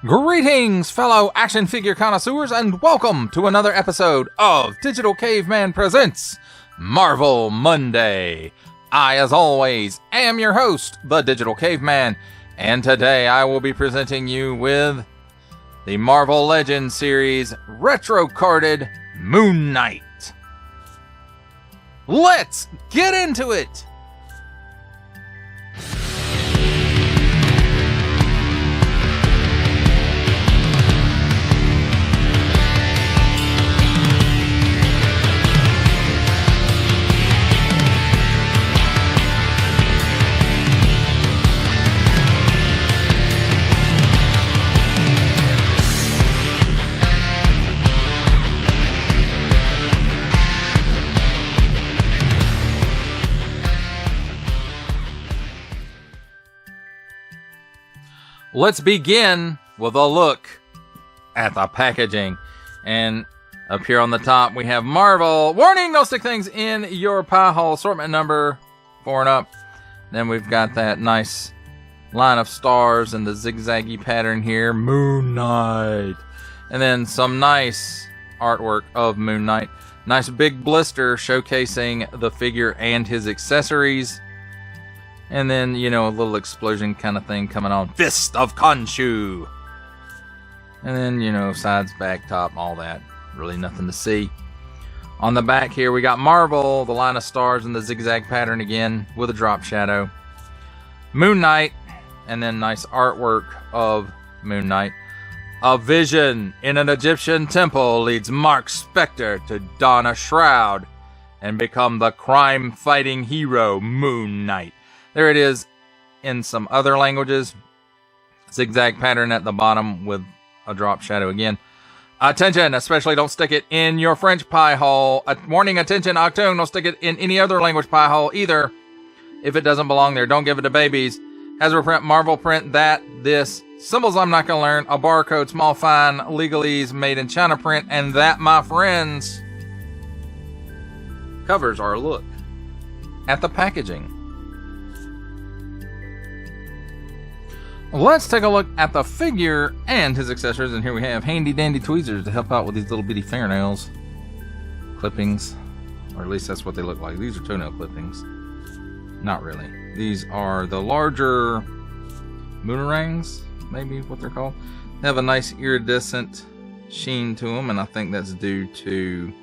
Greetings, fellow action figure connoisseurs, and welcome to another episode of Digital Caveman Presents Marvel Monday. I, as always, am your host, the Digital Caveman, and today I will be presenting you with the Marvel Legends series retro-carded Moon Knight. Let's get into it! Let's begin with a look at the packaging. And up here on the top, we have Marvel. Warning, no stick things in your pie hole. Assortment number 4 and up. Then we've got that nice line of stars and the zigzaggy pattern here. Moon Knight. And then some nice artwork of Moon Knight. Nice big blister showcasing the figure and his accessories. And then, you know, a little explosion kind of thing coming on. Fist of Khonshu. And then, you know, sides, back, top, all that. Really nothing to see. On the back here, we got Marvel, the line of stars and the zigzag pattern again with a drop shadow. Moon Knight, and then nice artwork of Moon Knight. A vision in an Egyptian temple leads Mark Spector to don a shroud and become the crime-fighting hero Moon Knight. There it is in some other languages. Zigzag pattern at the bottom with a drop shadow again. Attention, especially don't stick it in your French pie hole. Warning, attention, Octoon, don't stick it in any other language pie hole either. If it doesn't belong there, don't give it to babies. Hasbro print, Marvel print, that, this. Symbols I'm not going to learn. A barcode, small fine, legalese, made in China print. And that, my friends, covers our look at the packaging. Let's take a look at the figure and his accessories, and here we have handy dandy tweezers to help out with these little bitty fingernails. Clippings, or at least that's what they look like. These are toenail clippings. Not really. These are the larger moonarangs, maybe what they're called. They have a nice iridescent sheen to them, and I think that's due to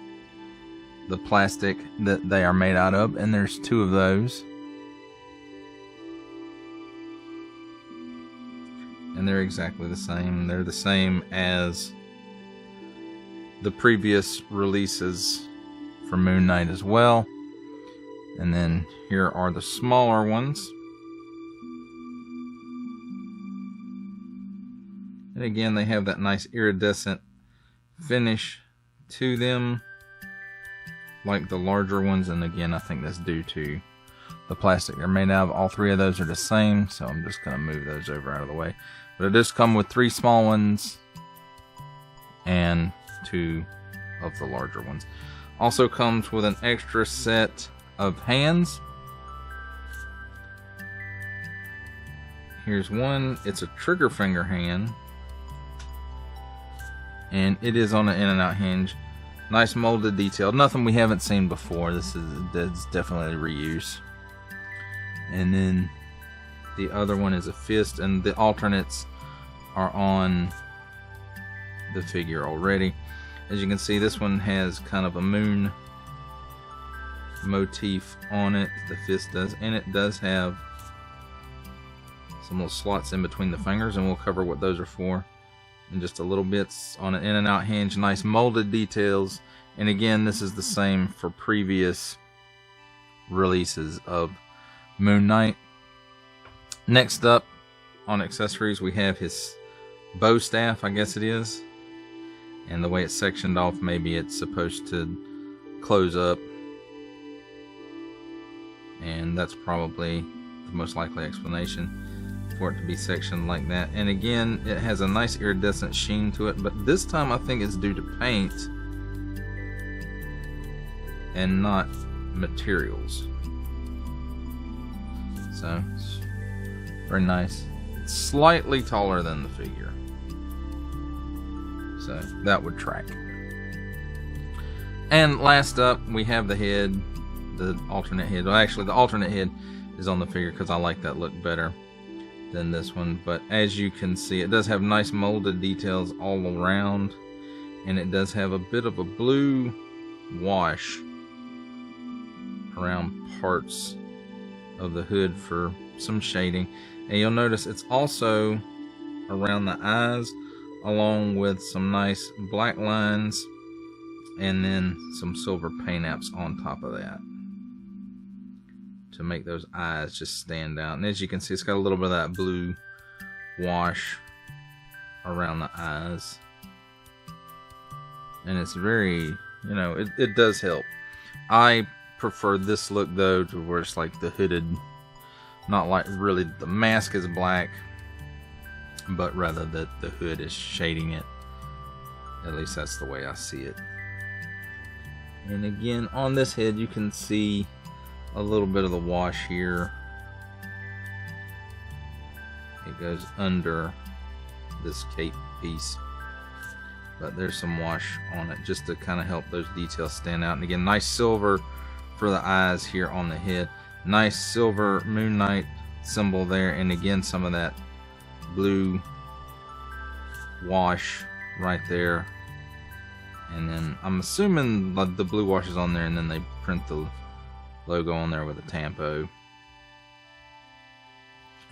the plastic that they are made out of, and there's 2 of those. And they're exactly the same. They're the same as the previous releases for Moon Knight as well. And then here are the smaller ones. And again, they have that nice iridescent finish to them, like the larger ones. And again, I think that's due to the plastic they're made out of. All 3 of those are the same, so I'm just going to move those over out of the way. But it does come with 3 small ones and 2 of the larger ones. Also comes with an extra set of hands. Here's one. It's a trigger finger hand. And it is on an in and out hinge. Nice molded detail. Nothing we haven't seen before. That's definitely a reuse. And then the other one is a fist, and the alternates are on the figure already. As you can see, this one has kind of a moon motif on it. The fist does, and it does have some little slots in between the fingers, and we'll cover what those are for in just a little bit. On an in and out hinge, nice molded details. And again, this is the same for previous releases of Moon Knight. Next up on accessories, we have his bow staff, I guess it is. And the way it's sectioned off, maybe it's supposed to close up. And that's probably the most likely explanation for it to be sectioned like that. And again, it has a nice iridescent sheen to it, but this time I think it's due to paint and not materials. So, it's very nice. It's slightly taller than the figure. So that would track. And last up, we have the head, the alternate head. Well, actually, the alternate head is on the figure because I like that look better than this one. But as you can see, it does have nice molded details all around, and it does have a bit of a blue wash around parts of the hood for some shading. And you'll notice it's also around the eyes, along with some nice black lines and then some silver paint apps on top of that to make those eyes just stand out. And as you can see, it's got a little bit of that blue wash around the eyes, and it's very, you know, it does help. I prefer this look though, to where it's like the hooded, not like really the mask is black, but rather that the hood is shading it. At least that's the way I see it. And again, on this head you can see a little bit of the wash here. It goes under this cape piece, but there's some wash on it just to kind of help those details stand out. And again, nice silver for the eyes here on the head. Nice silver Moon Knight symbol there, and again some of that blue wash right there. And then I'm assuming the blue wash is on there, and then they print the logo on there with a tampo.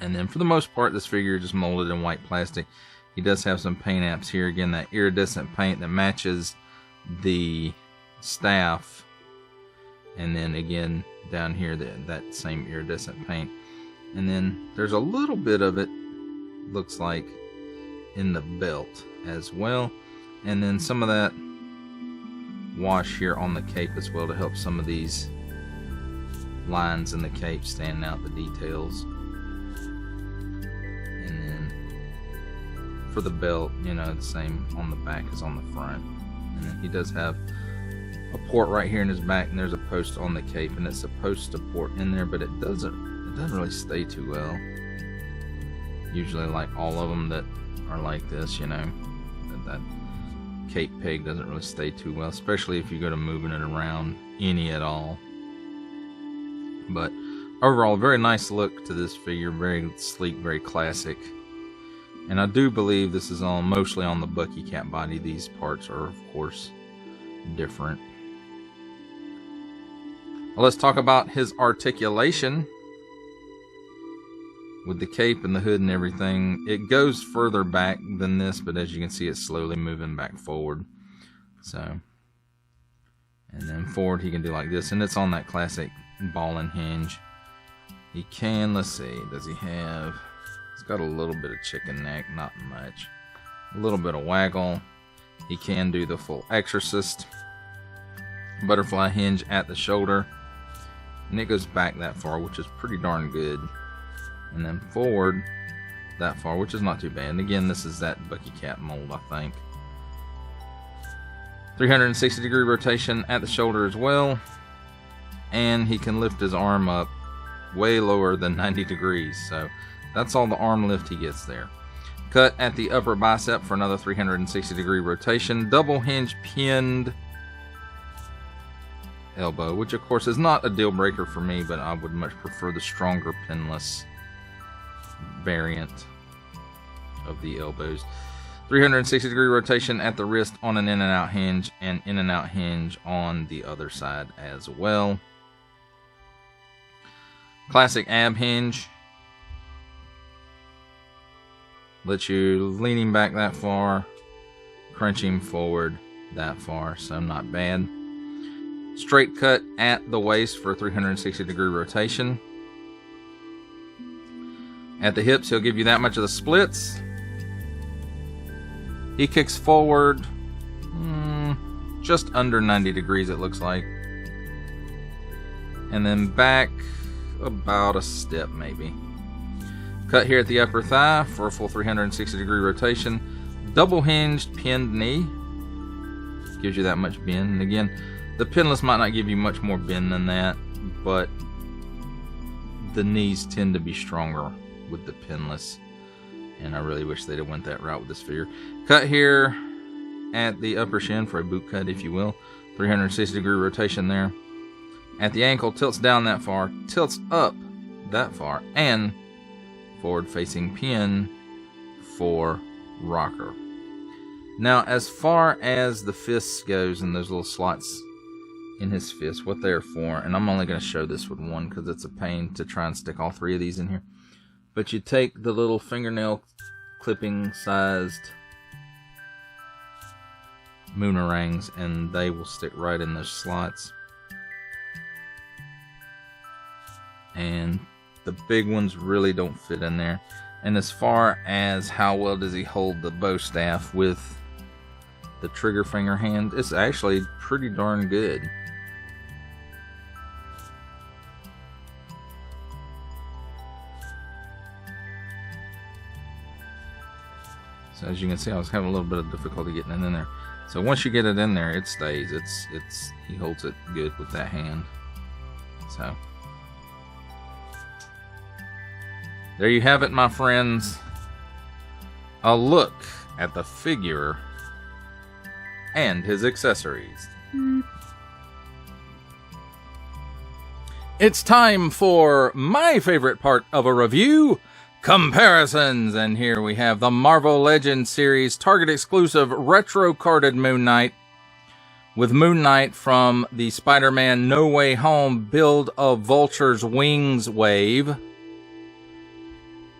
And then for the most part, this figure is just molded in white plastic. He does have some paint apps here. Again, that iridescent paint that matches the staff. And then again, down here, that same iridescent paint. And then there's a little bit of it, looks like, in the belt as well. And then some of that wash here on the cape as well to help some of these lines in the cape stand out, the details. And then for the belt, you know, the same on the back as on the front. And then he does have a port right here in his back, and there's a post on the cape, and it's supposed to port in there, but it doesn't really stay too well. Usually, like all of them that are like this, you know, that cape peg doesn't really stay too well, especially if you go to moving it around any at all. But overall, very nice look to this figure, very sleek, very classic. And I do believe this is mostly on the Bucky Cat body. These parts are, of course, different. Well, let's talk about his articulation. With the cape and the hood and everything, it goes further back than this, but as you can see, it's slowly moving back forward. So, and then forward he can do like this, and it's on that classic ball and hinge. He can, let's see, does he have, he's got a little bit of chicken neck, not much. A little bit of waggle. He can do the full Exorcist butterfly hinge at the shoulder, and it goes back that far, which is pretty darn good. And then forward that far, which is not too bad. And again, this is that Bucky Cat mold, I think. 360 degree rotation at the shoulder as well. And he can lift his arm up way lower than 90 degrees. So that's all the arm lift he gets there. Cut at the upper bicep for another 360 degree rotation. Double hinge pinned elbow, which of course is not a deal breaker for me, but I would much prefer the stronger pinless variant of the elbows. 360 degree rotation at the wrist on an in and out hinge, and in and out hinge on the other side as well. Classic ab hinge. Let you leaning back that far, crunching forward that far, so not bad. Straight cut at the waist for a 360 degree rotation. At the hips, he'll give you that much of the splits. He kicks forward just under 90 degrees, it looks like. And then back about a step, maybe. Cut here at the upper thigh for a full 360 degree rotation. Double hinged pinned knee. Gives you that much bend. And again, the pinless might not give you much more bend than that, but the knees tend to be stronger with the pinless, and I really wish they'd have went that route with this figure. Cut here at the upper shin for a boot cut, if you will. 360-degree rotation there. At the ankle, tilts down that far, tilts up that far, and forward-facing pin for rocker. Now, as far as the fists goes and those little slots in his fist, what they're for, and I'm only going to show this with one because it's a pain to try and stick all three of these in here. But you take the little fingernail clipping sized moonerangs and they will stick right in those slots. And the big ones really don't fit in there. And as far as how well does he hold the bow staff with the trigger finger hand, it's actually pretty darn good. So as you can see, I was having a little bit of difficulty getting it in there. So once you get it in there, it stays. He holds it good with that hand. So there you have it, my friends. A look at the figure and his accessories. It's time for my favorite part of a review, comparisons. And here we have the Marvel Legends series Target exclusive retro carded Moon Knight with Moon Knight from the Spider-Man No Way Home Build of Vulture's Wings wave,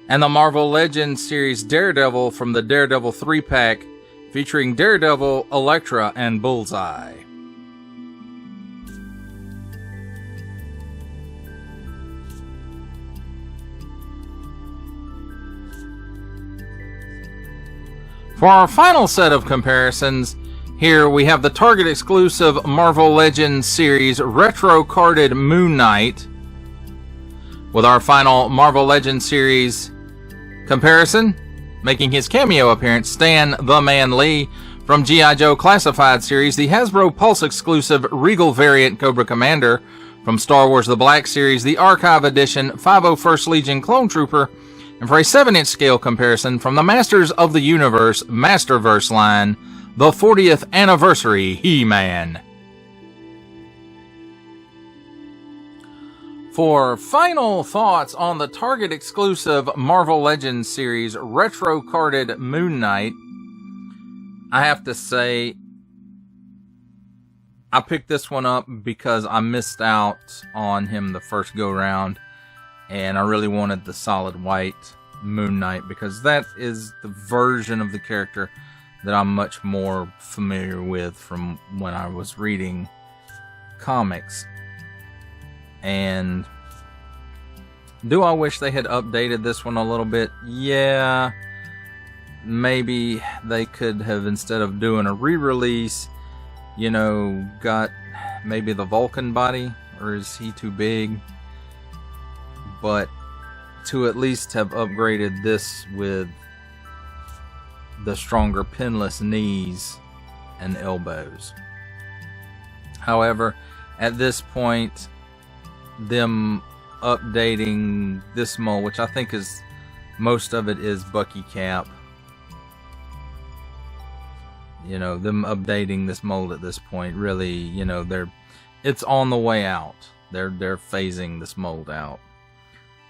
and the Marvel Legends series Daredevil from the Daredevil 3-pack featuring Daredevil, Elektra, and Bullseye. For our final set of comparisons, here we have the Target exclusive Marvel Legends series retro carded Moon Knight with our final Marvel Legends series comparison, making his cameo appearance, Stan the Man Lee from G.I. Joe Classified series, the Hasbro Pulse exclusive Regal variant Cobra Commander from Star Wars The Black series, the Archive Edition 501st Legion Clone Trooper, and for a 7-inch scale comparison from the Masters of the Universe Masterverse line, the 40th Anniversary He-Man. For final thoughts on the Target exclusive Marvel Legends series retro carded Moon Knight, I have to say I picked this one up because I missed out on him the first go round, and I really wanted the solid white Moon Knight because that is the version of the character that I'm much more familiar with from when I was reading comics. And do I wish they had updated this one a little bit? Yeah. Maybe they could have, instead of doing a re-release, you know, got maybe the Vulcan body, or is he too big? But to at least have upgraded this with the stronger pinless knees and elbows. However, at this point, them updating this mold, which I think is most of it is Bucky Cap, you know, them updating this mold at this point, really, you know, it's on the way out. They're phasing this mold out.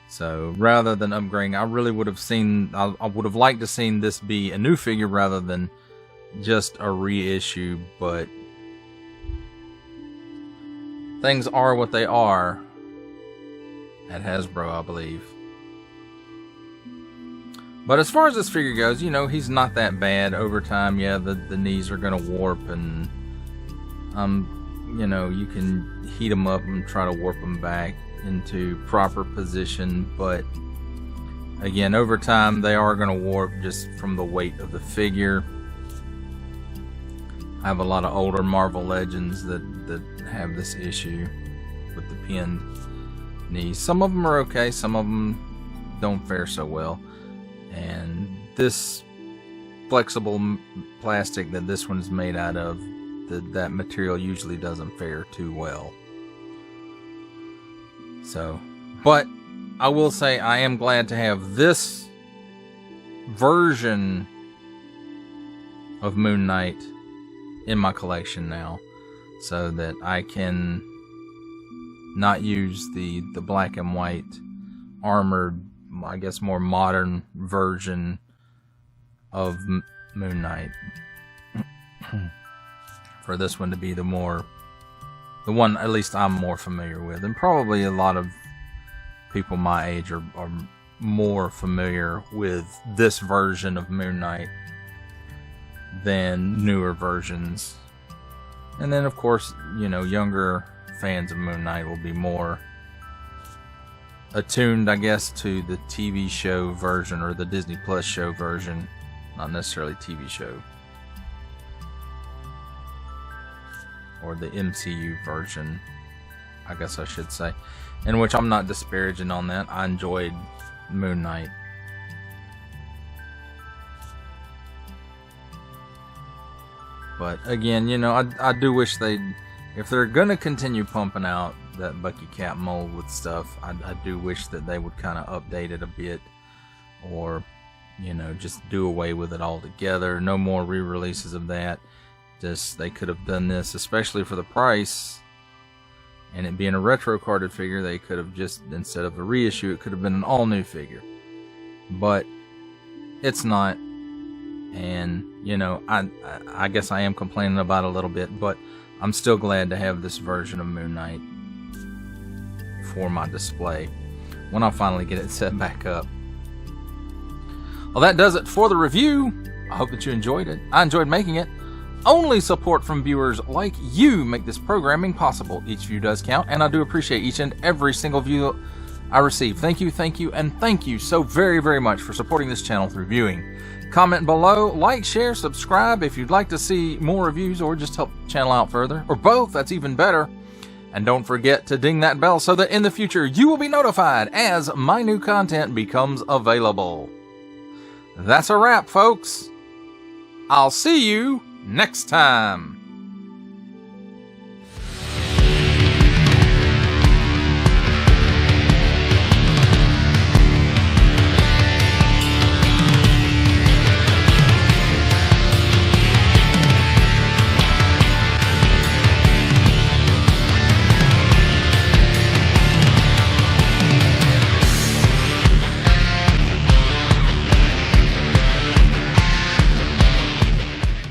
So rather than upgrading, I really would have I would have liked to seen this be a new figure rather than just a reissue, but things are what they are at Hasbro, I believe. But as far as this figure goes, you know, he's not that bad. Over time, yeah, the knees are going to warp, and you know, you can heat them up and try to warp them back into proper position, but again, over time they are going to warp just from the weight of the figure. I have a lot of older Marvel Legends that have this issue with the pinned knees. Some of them are okay, some of them don't fare so well, and this flexible plastic that this one is made out of, that material usually doesn't fare too well. So, but I will say I am glad to have this version of Moon Knight in my collection now, so that I can not use the black and white armored, I guess more modern version of Moon Knight. For this one to be the one at least I'm more familiar with, and probably a lot of people my age are more familiar with this version of Moon Knight than newer versions. And then of course, you know, younger fans of Moon Knight will be more attuned, I guess, to the TV show version or the Disney Plus show version, not necessarily TV show, or the MCU version, I guess I should say, in which I'm not disparaging on that. I enjoyed Moon Knight. But again, you know, I do wish if they're going to continue pumping out that Bucky Cap mold with stuff, I do wish that they would kind of update it a bit, or, you know, just do away with it altogether. No more re-releases of that. Just, they could have done this, especially for the price, and it being a retro carded figure, they could have just, instead of a reissue, it could have been an all new figure. But it's not. And, you know, I guess I am complaining about it a little bit, but I'm still glad to have this version of Moon Knight for my display when I finally get it set back up. Well, that does it for the review. I hope that you enjoyed it. I enjoyed making it. Only support from viewers like you make this programming possible. Each view does count, and I do appreciate each and every single view I receive. Thank you, and thank you so very, very much for supporting this channel through viewing. Comment below, like, share, subscribe if you'd like to see more reviews or just help the channel out further, or both, that's even better. And don't forget to ding that bell so that in the future you will be notified as my new content becomes available. That's a wrap, folks. I'll see you next time.